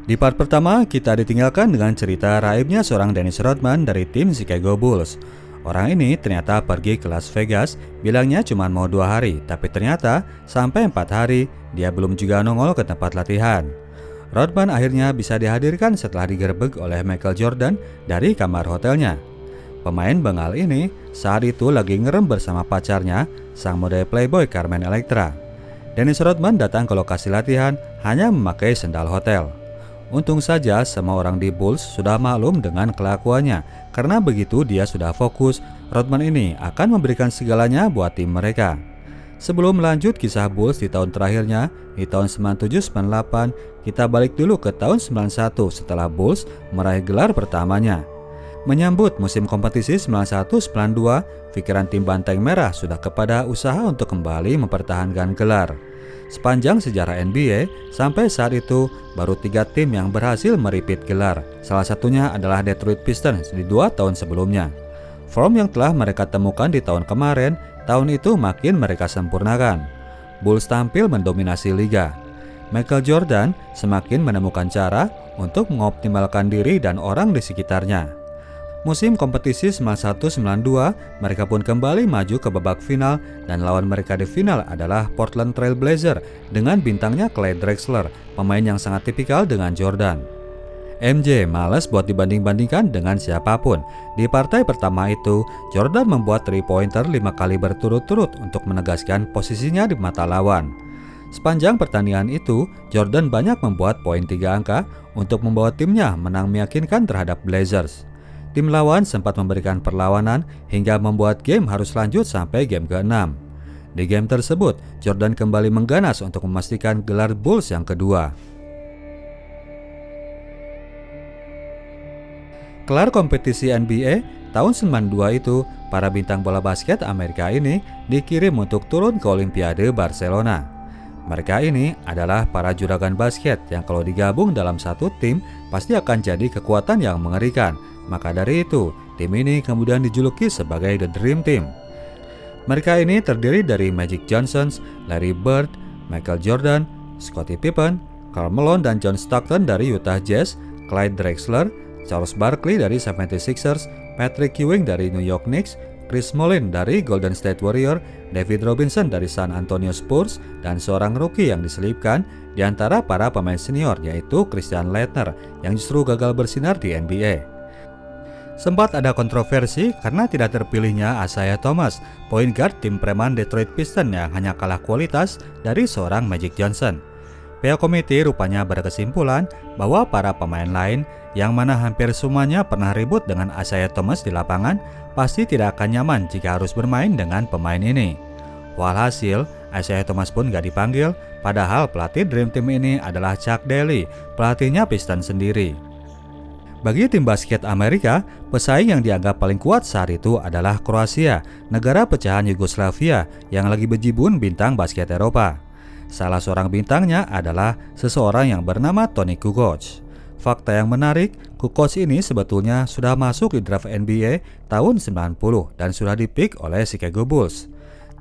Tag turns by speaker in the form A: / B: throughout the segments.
A: Di part pertama, kita ditinggalkan dengan cerita raibnya seorang Dennis Rodman dari tim Chicago Bulls. Orang ini ternyata pergi ke Las Vegas, bilangnya cuma mau 2 hari, tapi ternyata sampai 4 hari dia belum juga nongol ke tempat latihan. Rodman akhirnya bisa dihadirkan setelah digerebek oleh Michael Jordan dari kamar hotelnya. Pemain Bengal ini saat itu lagi ngerem bersama pacarnya, sang model playboy Carmen Electra. Dennis Rodman datang ke lokasi latihan hanya memakai sendal hotel. Untung saja semua orang di Bulls sudah maklum dengan kelakuannya, karena begitu dia sudah fokus, Rodman ini akan memberikan segalanya buat tim mereka. Sebelum melanjut kisah Bulls di tahun terakhirnya, di tahun 97-98, kita balik dulu ke tahun 91 setelah Bulls meraih gelar pertamanya. Menyambut musim kompetisi 91-92, pikiran tim Banteng Merah sudah kepada usaha untuk kembali mempertahankan gelar. Sepanjang sejarah NBA, sampai saat itu baru 3 tim yang berhasil meripit gelar. Salah satunya adalah Detroit Pistons di 2 tahun sebelumnya. Form yang telah mereka temukan di tahun kemarin, tahun itu makin mereka sempurnakan. Bulls tampil mendominasi liga. Michael Jordan semakin menemukan cara untuk mengoptimalkan diri dan orang di sekitarnya. Musim kompetisi 91-92, mereka pun kembali maju ke babak final dan lawan mereka di final adalah Portland Trail Blazers dengan bintangnya Clyde Drexler, pemain yang sangat tipikal dengan Jordan. MJ males buat dibanding-bandingkan dengan siapapun. Di partai pertama itu, Jordan membuat 3-pointer 5 kali berturut-turut untuk menegaskan posisinya di mata lawan. Sepanjang pertandingan itu, Jordan banyak membuat poin 3 angka untuk membawa timnya menang meyakinkan terhadap Blazers. Tim lawan sempat memberikan perlawanan hingga membuat game harus lanjut sampai game ke-6. Di game tersebut, Jordan kembali mengganas untuk memastikan gelar Bulls yang kedua. Kelar kompetisi NBA tahun 92 itu, para bintang bola basket Amerika ini dikirim untuk turun ke Olimpiade Barcelona. Mereka ini adalah para juragan basket yang kalau digabung dalam satu tim pasti akan jadi kekuatan yang mengerikan. Maka dari itu, tim ini kemudian dijuluki sebagai The Dream Team. Mereka ini terdiri dari Magic Johnson, Larry Bird, Michael Jordan, Scottie Pippen, Karl Malone dan John Stockton dari Utah Jazz, Clyde Drexler, Charles Barkley dari 76ers, Patrick Ewing dari New York Knicks, Chris Mullin dari Golden State Warriors, David Robinson dari San Antonio Spurs, dan seorang rookie yang diselipkan di antara para pemain senior yaitu Christian Laettner yang justru gagal bersinar di NBA. Sempat ada kontroversi karena tidak terpilihnya Isaiah Thomas, point guard tim preman Detroit Pistons yang hanya kalah kualitas dari seorang Magic Johnson. Pihak komite rupanya berkesimpulan bahwa para pemain lain yang mana hampir semuanya pernah ribut dengan Isaiah Thomas di lapangan pasti tidak akan nyaman jika harus bermain dengan pemain ini. Walhasil, Isaiah Thomas pun gak dipanggil, padahal pelatih Dream Team ini adalah Chuck Daly, pelatihnya Pistons sendiri. Bagi tim basket Amerika, pesaing yang dianggap paling kuat saat itu adalah Kroasia, negara pecahan Yugoslavia yang lagi bejibun bintang basket Eropa. Salah seorang bintangnya adalah seseorang yang bernama Toni Kukoc. Fakta yang menarik, Kukoc ini sebetulnya sudah masuk di draft NBA tahun 90 dan sudah dipick oleh Chicago Bulls.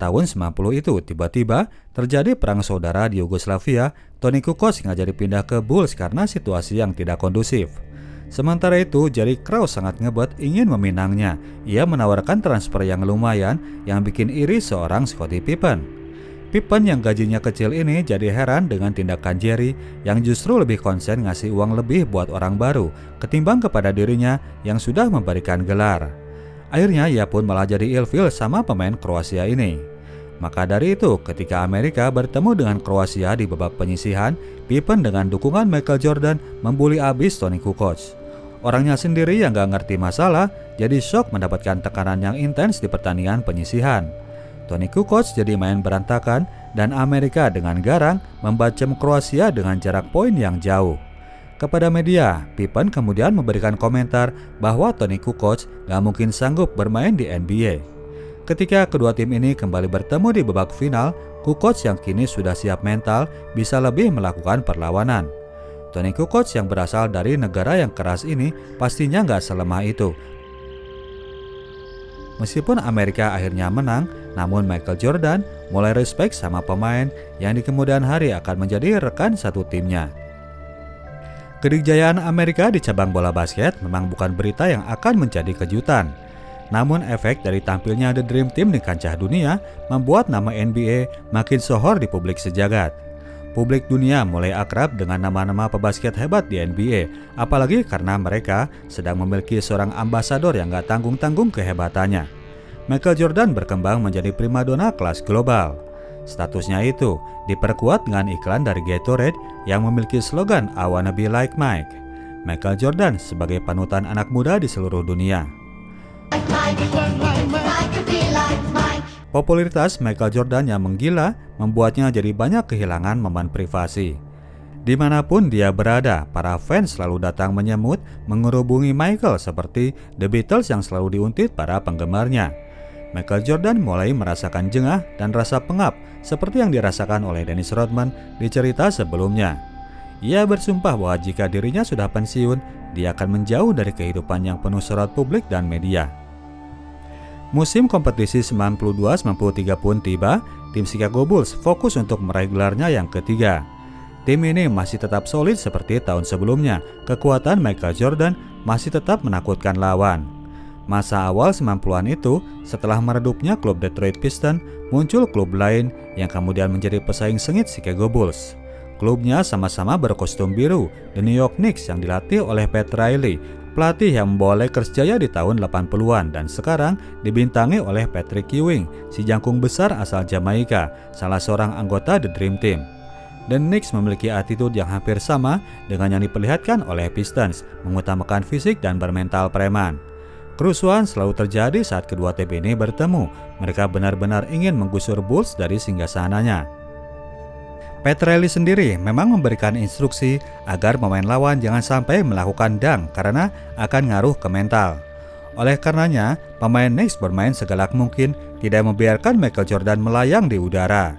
A: Tahun 90 itu tiba-tiba terjadi perang saudara di Yugoslavia. Toni Kukoc sengaja dipindah ke Bulls karena situasi yang tidak kondusif. Sementara itu, Jerry Krause sangat ngebet ingin meminangnya. Ia menawarkan transfer yang lumayan yang bikin iri seorang Scottie Pippen. Pippen yang gajinya kecil ini jadi heran dengan tindakan Jerry yang justru lebih konsen ngasih uang lebih buat orang baru ketimbang kepada dirinya yang sudah memberikan gelar. Akhirnya ia pun malah jadi ilfil sama pemain Kroasia ini. Maka dari itu, ketika Amerika bertemu dengan Kroasia di babak penyisihan, Pippen dengan dukungan Michael Jordan membuli abis Toni Kukoc. Orangnya sendiri yang gak ngerti masalah, jadi shock mendapatkan tekanan yang intens di pertandingan penyisihan. Toni Kukoc jadi main berantakan dan Amerika dengan garang membacem Kroasia dengan jarak poin yang jauh. Kepada media, Pippen kemudian memberikan komentar bahwa Toni Kukoc gak mungkin sanggup bermain di NBA. Ketika kedua tim ini kembali bertemu di babak final, Kukoc yang kini sudah siap mental bisa lebih melakukan perlawanan. Toni Kukoc yang berasal dari negara yang keras ini pastinya nggak selemah itu. Meskipun Amerika akhirnya menang, namun Michael Jordan mulai respect sama pemain yang di kemudian hari akan menjadi rekan satu timnya. Kedikjayaan Amerika di cabang bola basket memang bukan berita yang akan menjadi kejutan. Namun efek dari tampilnya The Dream Team di kancah dunia membuat nama NBA makin sohor di publik sejagat. Publik dunia mulai akrab dengan nama-nama pebasket hebat di NBA, apalagi karena mereka sedang memiliki seorang ambasador yang gak tanggung-tanggung kehebatannya. Michael Jordan berkembang menjadi primadona kelas global. Statusnya itu diperkuat dengan iklan dari Gatorade yang memiliki slogan I Wanna Be Like Mike. Michael Jordan sebagai panutan anak muda di seluruh dunia. Popularitas Michael Jordan yang menggila membuatnya jadi banyak kehilangan momen privasi. Dimanapun dia berada, para fans selalu datang menyambut, mengerubungi Michael seperti The Beatles yang selalu diuntit para penggemarnya. Michael Jordan mulai merasakan jengah dan rasa pengap seperti yang dirasakan oleh Dennis Rodman di cerita sebelumnya. Ia bersumpah bahwa jika dirinya sudah pensiun, dia akan menjauh dari kehidupan yang penuh sorot publik dan media. Musim kompetisi 92-93 pun tiba, tim Chicago Bulls fokus untuk meraih gelarnya yang ketiga. Tim ini masih tetap solid seperti tahun sebelumnya, kekuatan Michael Jordan masih tetap menakutkan lawan. Masa awal 90-an itu, setelah meredupnya klub Detroit Pistons, muncul klub lain yang kemudian menjadi pesaing sengit Chicago Bulls. Klubnya sama-sama berkostum biru, The New York Knicks yang dilatih oleh Pat Riley, pelatih yang membawa Lakers jaya di tahun 80-an dan sekarang dibintangi oleh Patrick Ewing, si jangkung besar asal Jamaika, salah seorang anggota The Dream Team. The Knicks memiliki attitude yang hampir sama dengan yang diperlihatkan oleh Pistons, mengutamakan fisik dan bermental preman. Kerusuhan selalu terjadi saat kedua tim ini bertemu. Mereka benar-benar ingin menggusur Bulls dari singgasananya. Pat Riley sendiri memang memberikan instruksi agar pemain lawan jangan sampai melakukan dunk karena akan ngaruh ke mental. Oleh karenanya, pemain Knicks bermain segalak mungkin, tidak membiarkan Michael Jordan melayang di udara.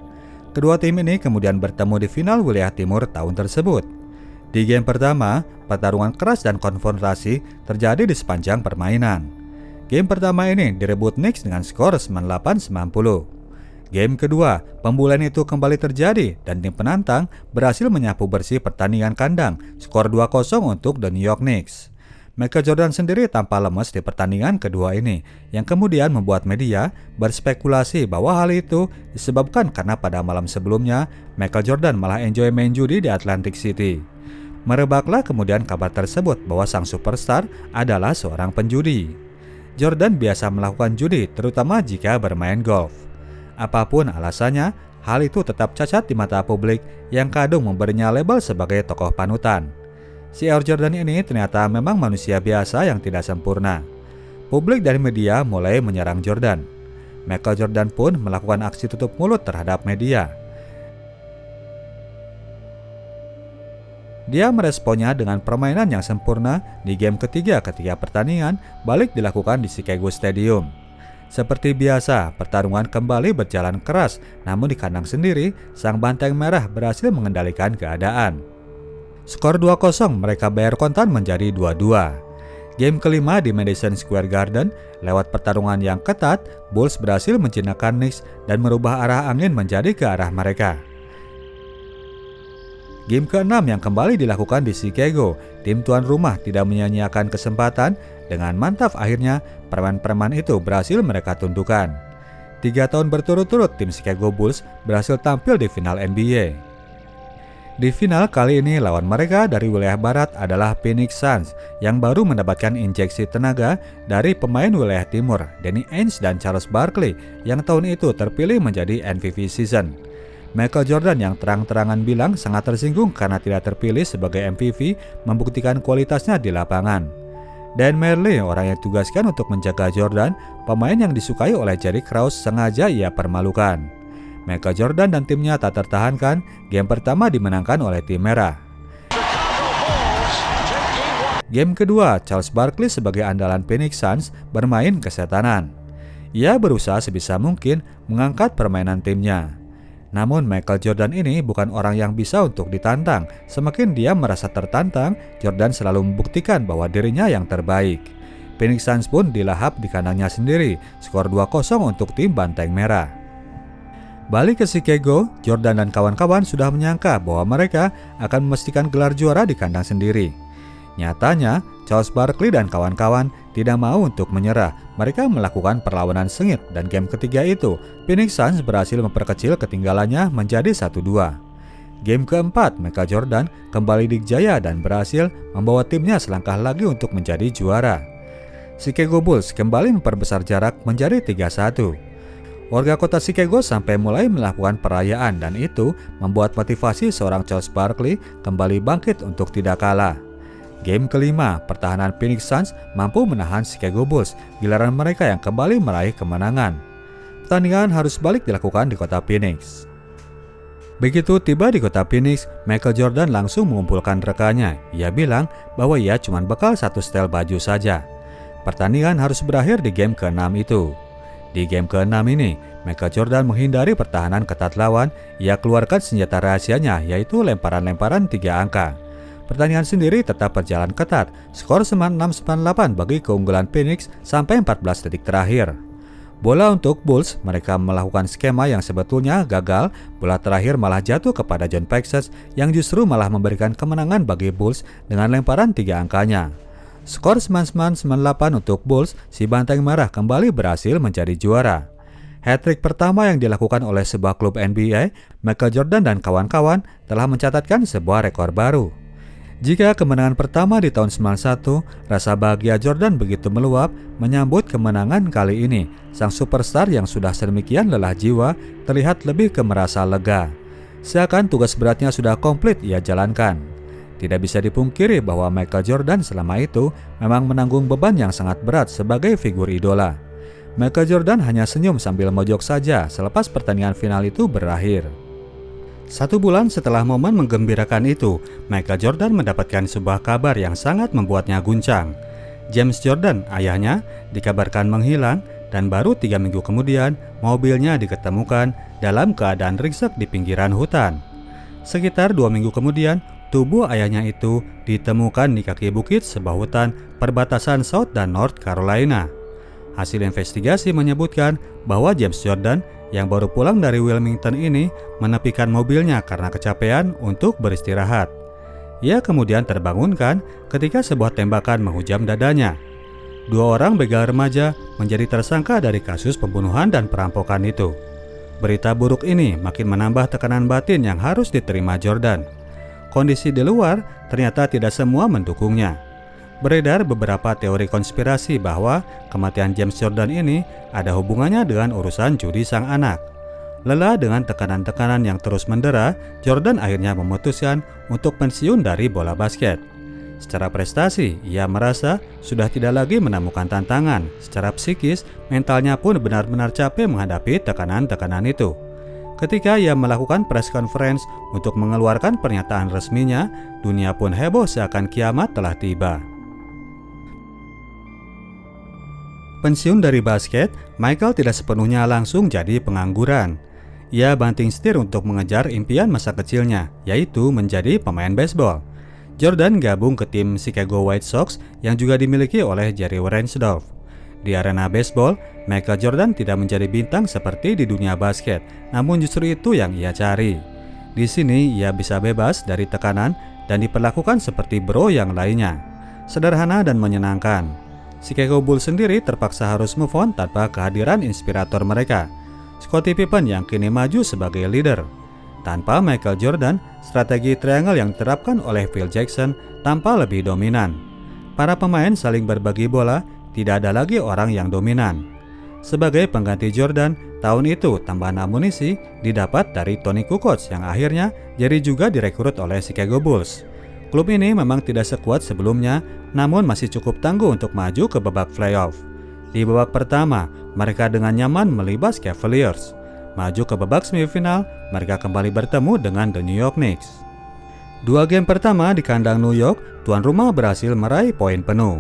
A: Kedua tim ini kemudian bertemu di final wilayah timur tahun tersebut. Di game pertama, pertarungan keras dan konfrontasi terjadi di sepanjang permainan. Game pertama ini direbut Knicks dengan skor 98-90. Game kedua, pembulian itu kembali terjadi dan tim penantang berhasil menyapu bersih pertandingan kandang, skor 2-0 untuk The New York Knicks. Michael Jordan sendiri tampak lemas di pertandingan kedua ini, yang kemudian membuat media berspekulasi bahwa hal itu disebabkan karena pada malam sebelumnya, Michael Jordan malah enjoy main judi di Atlantic City. Merebaklah kemudian kabar tersebut bahwa sang superstar adalah seorang penjudi. Jordan biasa melakukan judi, terutama jika bermain golf. Apapun alasannya, hal itu tetap cacat di mata publik yang kadung memberinya label sebagai tokoh panutan. Si Air Jordan ini ternyata memang manusia biasa yang tidak sempurna. Publik dan media mulai menyerang Jordan. Michael Jordan pun melakukan aksi tutup mulut terhadap media. Dia meresponnya dengan permainan yang sempurna di game ketiga ketika pertandingan balik dilakukan di Chicago Stadium. Seperti biasa, pertarungan kembali berjalan keras, namun di kandang sendiri, sang banteng merah berhasil mengendalikan keadaan. Skor 2-0 mereka bayar kontan menjadi 2-2. Game kelima di Madison Square Garden, lewat pertarungan yang ketat, Bulls berhasil menjinakkan Knicks dan merubah arah angin menjadi ke arah mereka. Game ke-6 yang kembali dilakukan di Chicago, tim tuan rumah tidak menyia-nyiakan kesempatan, dengan mantap akhirnya preman-preman itu berhasil mereka tundukkan. 3 tahun berturut-turut tim Chicago Bulls berhasil tampil di final NBA. Di final kali ini lawan mereka dari wilayah barat adalah Phoenix Suns yang baru mendapatkan injeksi tenaga dari pemain wilayah timur Danny Ainge dan Charles Barkley yang tahun itu terpilih menjadi MVP season. Michael Jordan yang terang-terangan bilang sangat tersinggung karena tidak terpilih sebagai MVP membuktikan kualitasnya di lapangan. Dan Merle, orang yang ditugaskan untuk menjaga Jordan, pemain yang disukai oleh Jerry Krause, sengaja ia permalukan. Michael Jordan dan timnya tak tertahankan, game pertama dimenangkan oleh tim merah. Game kedua, Charles Barkley sebagai andalan Phoenix Suns bermain kesetanan. Ia berusaha sebisa mungkin mengangkat permainan timnya. Namun Michael Jordan ini bukan orang yang bisa untuk ditantang. Semakin dia merasa tertantang, Jordan selalu membuktikan bahwa dirinya yang terbaik. Phoenix Suns pun dilahap di kandangnya sendiri, skor 2-0 untuk tim Banteng Merah. Balik ke Chicago, Jordan dan kawan-kawan sudah menyangka bahwa mereka akan memastikan gelar juara di kandang sendiri. Nyatanya, Charles Barkley dan kawan-kawan tidak mau untuk menyerah. Mereka melakukan perlawanan sengit dan game ketiga itu, Phoenix Suns berhasil memperkecil ketinggalannya menjadi 1-2. Game keempat, Michael Jordan kembali dikjaya dan berhasil membawa timnya selangkah lagi untuk menjadi juara. Chicago Bulls kembali memperbesar jarak menjadi 3-1. Warga kota Chicago sampai mulai melakukan perayaan dan itu membuat motivasi seorang Charles Barkley kembali bangkit untuk tidak kalah. Game kelima, pertahanan Phoenix Suns mampu menahan Chicago Bulls, giliran mereka yang kembali meraih kemenangan. Pertandingan harus balik dilakukan di kota Phoenix. Begitu tiba di kota Phoenix, Michael Jordan langsung mengumpulkan rekannya. Ia bilang bahwa ia cuma bekal satu setel baju saja. Pertandingan harus berakhir di game ke-6 itu. Di game ke-6 ini, Michael Jordan menghindari pertahanan ketat lawan. Ia keluarkan senjata rahasianya, yaitu lemparan-lemparan 3 angka. Pertandingan sendiri tetap berjalan ketat, skor 96-98 bagi keunggulan Phoenix sampai 14 detik terakhir. Bola untuk Bulls, mereka melakukan skema yang sebetulnya gagal. Bola terakhir malah jatuh kepada John Paxson yang justru malah memberikan kemenangan bagi Bulls dengan lemparan 3 angkanya. Skor 99-98 untuk Bulls, si Banteng Merah kembali berhasil menjadi juara. Hat-trick pertama yang dilakukan oleh sebuah klub NBA, Michael Jordan dan kawan-kawan telah mencatatkan sebuah rekor baru. Jika kemenangan pertama di tahun 91, rasa bahagia Jordan begitu meluap menyambut kemenangan kali ini. Sang superstar yang sudah sedemikian lelah jiwa terlihat lebih ke merasa lega. Seakan tugas beratnya sudah komplit ia jalankan. Tidak bisa dipungkiri bahwa Michael Jordan selama itu memang menanggung beban yang sangat berat sebagai figur idola. Michael Jordan hanya senyum sambil mojok saja selepas pertandingan final itu berakhir. 1 bulan setelah momen menggembirakan itu, Michael Jordan mendapatkan sebuah kabar yang sangat membuatnya guncang. James Jordan, ayahnya, dikabarkan menghilang dan baru 3 minggu kemudian mobilnya diketemukan dalam keadaan ringsek di pinggiran hutan. Sekitar 2 minggu kemudian, tubuh ayahnya itu ditemukan di kaki bukit sebuah hutan perbatasan South dan North Carolina. Hasil investigasi menyebutkan bahwa James Jordan yang baru pulang dari Wilmington ini menepikan mobilnya karena kecapean untuk beristirahat. Ia kemudian terbangunkan ketika sebuah tembakan menghujam dadanya. 2 orang begal remaja menjadi tersangka dari kasus pembunuhan dan perampokan itu. Berita buruk ini makin menambah tekanan batin yang harus diterima Jordan. Kondisi di luar ternyata tidak semua mendukungnya. Beredar beberapa teori konspirasi bahwa kematian James Jordan ini ada hubungannya dengan urusan judi sang anak. Lelah dengan tekanan-tekanan yang terus mendera, Jordan akhirnya memutuskan untuk pensiun dari bola basket. Secara prestasi, ia merasa sudah tidak lagi menemukan tantangan. Secara psikis, mentalnya pun benar-benar capek menghadapi tekanan-tekanan itu. Ketika ia melakukan press conference untuk mengeluarkan pernyataan resminya, dunia pun heboh seakan kiamat telah tiba. Pensiun dari basket, Michael tidak sepenuhnya langsung jadi pengangguran. Ia banting setir untuk mengejar impian masa kecilnya, yaitu menjadi pemain baseball. Jordan gabung ke tim Chicago White Sox yang juga dimiliki oleh Jerry Reinsdorf. Di arena baseball, Michael Jordan tidak menjadi bintang seperti di dunia basket, namun justru itu yang ia cari. Di sini ia bisa bebas dari tekanan dan diperlakukan seperti bro yang lainnya. Sederhana dan menyenangkan. Chicago Bulls sendiri terpaksa harus move on tanpa kehadiran inspirator mereka, Scottie Pippen yang kini maju sebagai leader. Tanpa Michael Jordan, strategi triangle yang diterapkan oleh Phil Jackson tampak lebih dominan. Para pemain saling berbagi bola, tidak ada lagi orang yang dominan. Sebagai pengganti Jordan, tahun itu tambahan amunisi didapat dari Tony Kukoc yang akhirnya jadi juga direkrut oleh Chicago Bulls. Klub ini memang tidak sekuat sebelumnya, namun masih cukup tangguh untuk maju ke babak playoff. Di babak pertama, mereka dengan nyaman melibas Cavaliers. Maju ke babak semifinal, mereka kembali bertemu dengan The New York Knicks. 2 game pertama di kandang New York, tuan rumah berhasil meraih poin penuh.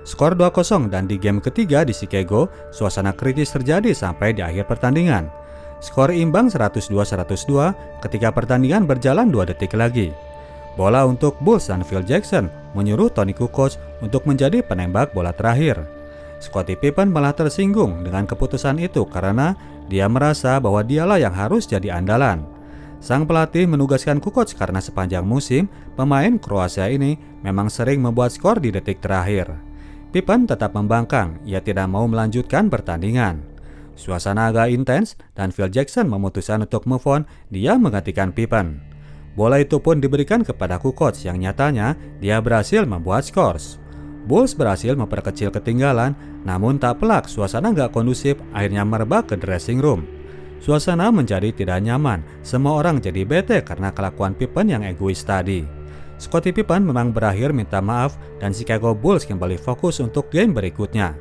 A: Skor 2-0 dan di game ketiga di Chicago, suasana kritis terjadi sampai di akhir pertandingan. Skor imbang 102-102 ketika pertandingan berjalan 2 detik lagi. Bola untuk Bulls dan Phil Jackson menyuruh Tony Kukoc untuk menjadi penembak bola terakhir. Scottie Pippen malah tersinggung dengan keputusan itu karena dia merasa bahwa dialah yang harus jadi andalan. Sang pelatih menugaskan Kukoc karena sepanjang musim, pemain Kroasia ini memang sering membuat skor di detik terakhir. Pippen tetap membangkang, ia tidak mau melanjutkan pertandingan. Suasana agak intens dan Phil Jackson memutuskan untuk move on, dia menggantikan Pippen. Bola itu pun diberikan kepada Kukoc yang nyatanya dia berhasil membuat skors. Bulls berhasil memperkecil ketinggalan, namun tak pelak suasana gak kondusif akhirnya merebak ke dressing room. Suasana menjadi tidak nyaman, semua orang jadi bete karena kelakuan Pippen yang egois tadi. Scottie Pippen memang berakhir minta maaf dan Chicago Bulls kembali fokus untuk game berikutnya.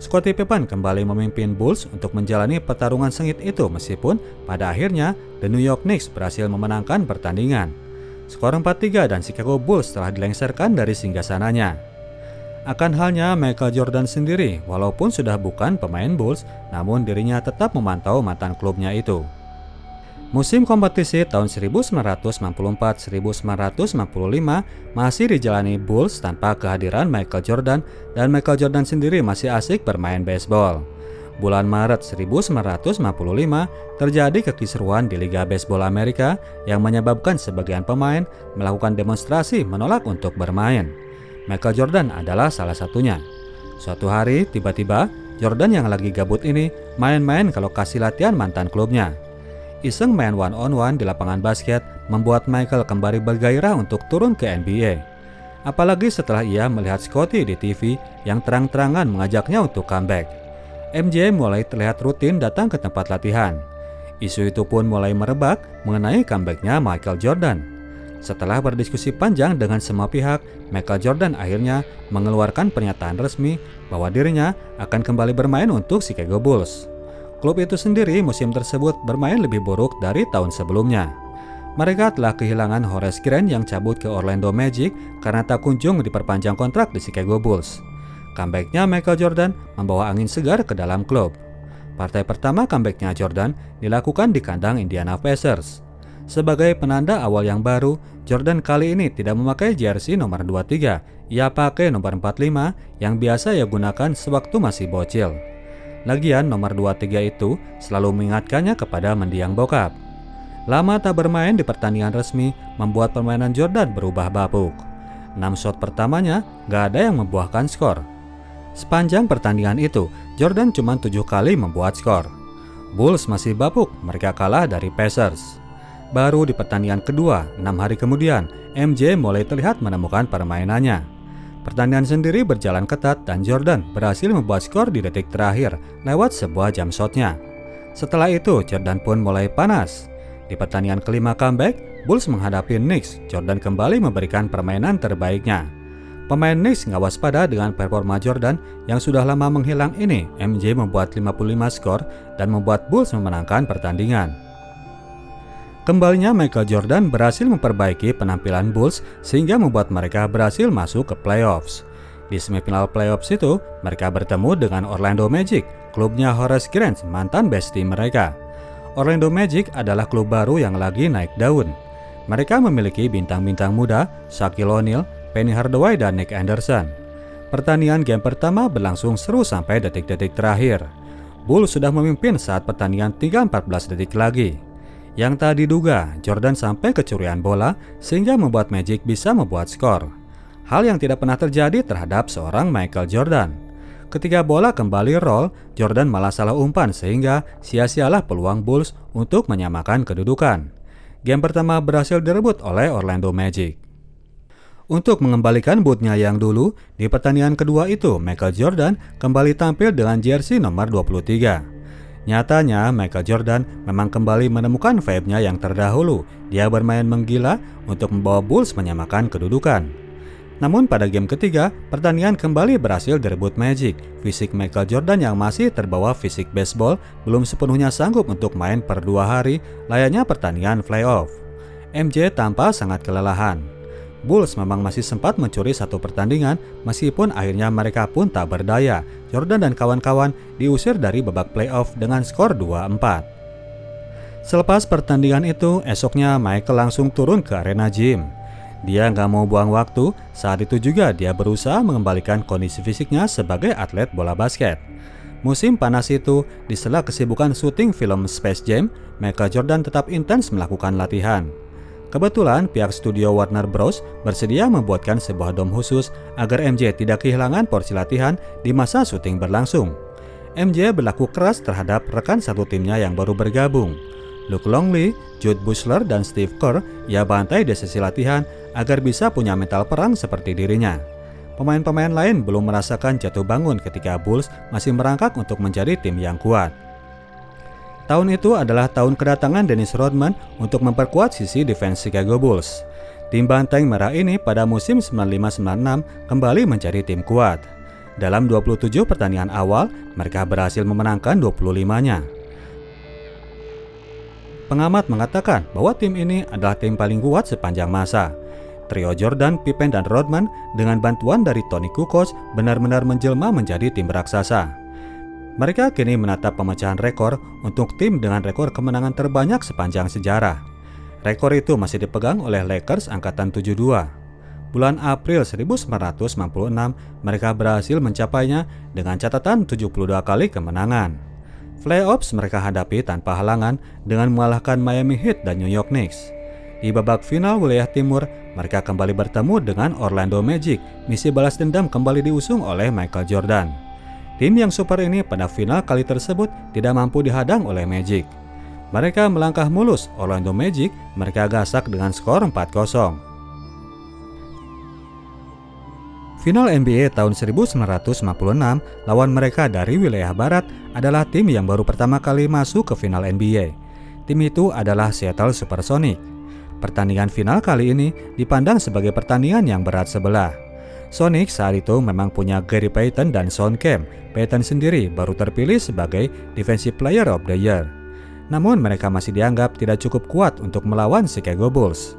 A: Scottie Pippen kembali memimpin Bulls untuk menjalani pertarungan sengit itu meskipun pada akhirnya The New York Knicks berhasil memenangkan pertandingan. Skor 4-3 dan Chicago Bulls telah dilengsarkan dari singgasananya. Akan halnya Michael Jordan sendiri, walaupun sudah bukan pemain Bulls, namun dirinya tetap memantau mantan klubnya itu. Musim kompetisi tahun 1994-1995 masih dijalani Bulls tanpa kehadiran Michael Jordan, dan Michael Jordan sendiri masih asik bermain baseball. Bulan Maret 1995 terjadi kekisruan di Liga Baseball Amerika yang menyebabkan sebagian pemain melakukan demonstrasi menolak untuk bermain. Michael Jordan adalah salah satunya. Suatu hari, tiba-tiba Jordan yang lagi gabut ini main-main ke lokasi latihan mantan klubnya. Iseng main one-on-one di lapangan basket membuat Michael kembali bergairah untuk turun ke NBA. Apalagi setelah ia melihat Scottie di TV yang terang-terangan mengajaknya untuk comeback. MJ mulai terlihat rutin datang ke tempat latihan. Isu itu pun mulai merebak mengenai comebacknya Michael Jordan. Setelah berdiskusi panjang dengan semua pihak, Michael Jordan akhirnya mengeluarkan pernyataan resmi bahwa dirinya akan kembali bermain untuk Chicago Bulls. Klub itu sendiri musim tersebut bermain lebih buruk dari tahun sebelumnya. Mereka telah kehilangan Horace Grant yang cabut ke Orlando Magic karena tak kunjung diperpanjang kontrak di Chicago Bulls. Comebacknya Michael Jordan membawa angin segar ke dalam klub. Partai pertama comebacknya Jordan dilakukan di kandang Indiana Pacers. Sebagai penanda awal yang baru, Jordan kali ini tidak memakai jersey nomor 23, ia pakai nomor 45 yang biasa ia gunakan sewaktu masih bocil. Lagian nomor 23 itu selalu mengingatkannya kepada mendiang bokap. Lama tak bermain di pertandingan resmi membuat permainan Jordan berubah bapuk. 6 shot pertamanya gak ada yang membuahkan skor. Sepanjang pertandingan itu, Jordan cuma 7 kali membuat skor. Bulls masih bapuk, mereka kalah dari Pacers. Baru di pertandingan kedua, 6 hari kemudian, MJ mulai terlihat menemukan permainannya. Pertandingan sendiri berjalan ketat dan Jordan berhasil membuat skor di detik terakhir lewat sebuah jump shotnya. Setelah itu, Jordan pun mulai panas. Di pertandingan kelima comeback, Bulls menghadapi Knicks, Jordan kembali memberikan permainan terbaiknya. Pemain Knicks nggak waspada dengan performa Jordan yang sudah lama menghilang ini. MJ membuat 55 skor dan membuat Bulls memenangkan pertandingan. Kembalinya Michael Jordan berhasil memperbaiki penampilan Bulls sehingga membuat mereka berhasil masuk ke playoffs. Di semifinal playoffs itu, mereka bertemu dengan Orlando Magic, klubnya Horace Grant, mantan bestie mereka. Orlando Magic adalah klub baru yang lagi naik daun. Mereka memiliki bintang-bintang muda, Shaquille O'Neal, Penny Hardaway, dan Nick Anderson. Pertandingan game pertama berlangsung seru sampai detik-detik terakhir. Bulls sudah memimpin saat pertandingan tinggal 14 detik lagi. Yang tak diduga, Jordan sampai kecurian bola sehingga membuat Magic bisa membuat skor. Hal yang tidak pernah terjadi terhadap seorang Michael Jordan. Ketika bola kembali roll, Jordan malah salah umpan sehingga sia-sialah peluang Bulls untuk menyamakan kedudukan. Game pertama berhasil direbut oleh Orlando Magic. Untuk mengembalikan bootnya yang dulu, di pertandingan kedua itu Michael Jordan kembali tampil dengan jersey nomor 23. Nyatanya Michael Jordan memang kembali menemukan vibe-nya yang terdahulu. Dia bermain menggila untuk membawa Bulls menyamakan kedudukan. Namun pada game ketiga, pertandingan kembali berhasil direbut Magic. Fisik Michael Jordan yang masih terbawa fisik baseball belum sepenuhnya sanggup untuk main per 2 hari layaknya pertandingan playoff. MJ tampak sangat kelelahan. Bulls memang masih sempat mencuri satu pertandingan meskipun akhirnya mereka pun tak berdaya. Jordan dan kawan-kawan diusir dari babak playoff dengan skor 2-4. Selepas pertandingan itu, esoknya Michael langsung turun ke arena gym. Dia nggak mau buang waktu, saat itu juga dia berusaha mengembalikan kondisi fisiknya sebagai atlet bola basket. Musim panas itu, di sela kesibukan syuting film Space Jam, Michael Jordan tetap intens melakukan latihan. Kebetulan pihak studio Warner Bros. Bersedia membuatkan sebuah dom khusus agar MJ tidak kehilangan porsi latihan di masa syuting berlangsung. MJ berlaku keras terhadap rekan satu timnya yang baru bergabung. Luke Longley, Jude Bushler, dan Steve Kerr ia bantai di sesi latihan agar bisa punya mental perang seperti dirinya. Pemain-pemain lain belum merasakan jatuh bangun ketika Bulls masih merangkak untuk menjadi tim yang kuat. Tahun itu adalah tahun kedatangan Dennis Rodman untuk memperkuat sisi defense Chicago Bulls. Tim Banteng Merah ini pada musim 95-96 kembali menjadi tim kuat. Dalam 27 pertandingan awal, mereka berhasil memenangkan 25-nya. Pengamat mengatakan bahwa tim ini adalah tim paling kuat sepanjang masa. Trio Jordan, Pippen, dan Rodman dengan bantuan dari Tony Kukoc benar-benar menjelma menjadi tim raksasa. Mereka kini menatap pemecahan rekor untuk tim dengan rekor kemenangan terbanyak sepanjang sejarah. Rekor itu masih dipegang oleh Lakers angkatan 72. Bulan April 1996, mereka berhasil mencapainya dengan catatan 72 kali kemenangan. Playoffs mereka hadapi tanpa halangan dengan mengalahkan Miami Heat dan New York Knicks. Di babak final wilayah timur, mereka kembali bertemu dengan Orlando Magic. Misi balas dendam kembali diusung oleh Michael Jordan. Tim yang super ini pada final kali tersebut tidak mampu dihadang oleh Magic. Mereka melangkah mulus Orlando Magic, mereka gasak dengan skor 4-0. Final NBA tahun 1996 lawan mereka dari wilayah barat adalah tim yang baru pertama kali masuk ke final NBA. Tim itu adalah Seattle Supersonics. Pertandingan final kali ini dipandang sebagai pertandingan yang berat sebelah. Sonics saat itu memang punya Gary Payton dan Shawn Kemp. Payton sendiri baru terpilih sebagai Defensive Player of the Year. Namun mereka masih dianggap tidak cukup kuat untuk melawan Chicago Bulls.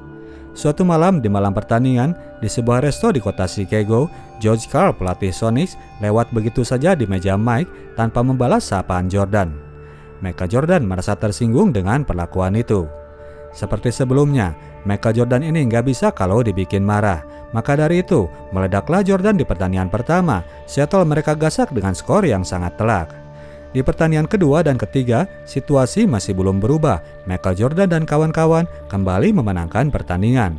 A: Suatu malam di malam pertandingan, di sebuah resto di kota Chicago, George Karl, pelatih Sonics, lewat begitu saja di meja Mike tanpa membalas sapaan Jordan. Michael Jordan merasa tersinggung dengan perlakuan itu. Seperti sebelumnya, Michael Jordan ini nggak bisa kalau dibikin marah. Maka dari itu, meledaklah Jordan di pertandingan pertama. Seattle mereka gasak dengan skor yang sangat telak. Di pertandingan kedua dan ketiga, situasi masih belum berubah. Michael Jordan dan kawan-kawan kembali memenangkan pertandingan.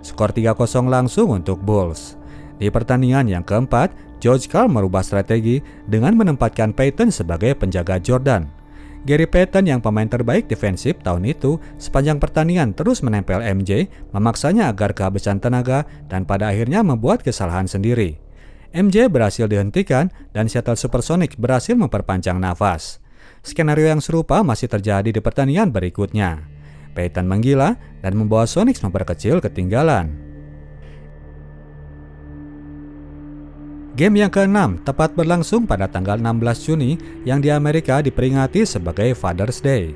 A: Skor 3-0 langsung untuk Bulls. Di pertandingan yang keempat, George Karl merubah strategi dengan menempatkan Payton sebagai penjaga Jordan. Gary Payton yang pemain terbaik defensif tahun itu sepanjang pertandingan terus menempel MJ, memaksanya agar kehabisan tenaga dan pada akhirnya membuat kesalahan sendiri. MJ berhasil dihentikan dan Seattle Supersonics berhasil memperpanjang nafas. Skenario yang serupa masih terjadi di pertandingan berikutnya. Payton menggila dan membawa Sonics memperkecil ketinggalan. Game yang ke-6 tepat berlangsung pada tanggal 16 Juni yang di Amerika diperingati sebagai Father's Day.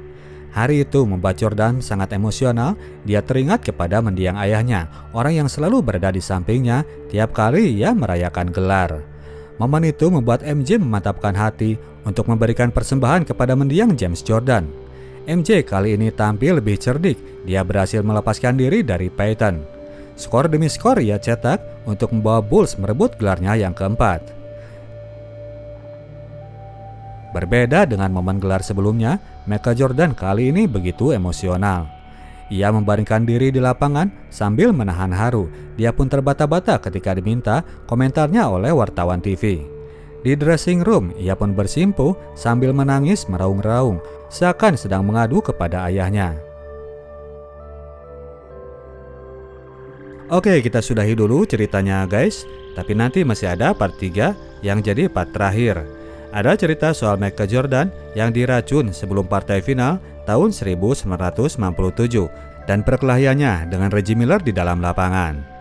A: Hari itu membuat Jordan sangat emosional. Dia teringat kepada mendiang ayahnya, orang yang selalu berada di sampingnya tiap kali ia merayakan gelar. Momen itu membuat MJ memantapkan hati untuk memberikan persembahan kepada mendiang James Jordan. MJ kali ini tampil lebih cerdik. Dia berhasil melepaskan diri dari Payton. Skor demi skor ia cetak untuk membawa Bulls merebut gelarnya yang keempat. Berbeda dengan momen gelar sebelumnya, Michael Jordan kali ini begitu emosional. Ia membaringkan diri di lapangan sambil menahan haru. Dia pun terbata-bata ketika diminta komentarnya oleh wartawan TV. Di dressing room, ia pun bersimpuh sambil menangis meraung-raung, seakan sedang mengadu kepada ayahnya. Oke, kita sudahi dulu ceritanya guys, tapi nanti masih ada part 3 yang jadi part terakhir. Ada cerita soal Michael Jordan yang diracun sebelum partai final tahun 1997 dan perkelahiannya dengan Reggie Miller di dalam lapangan.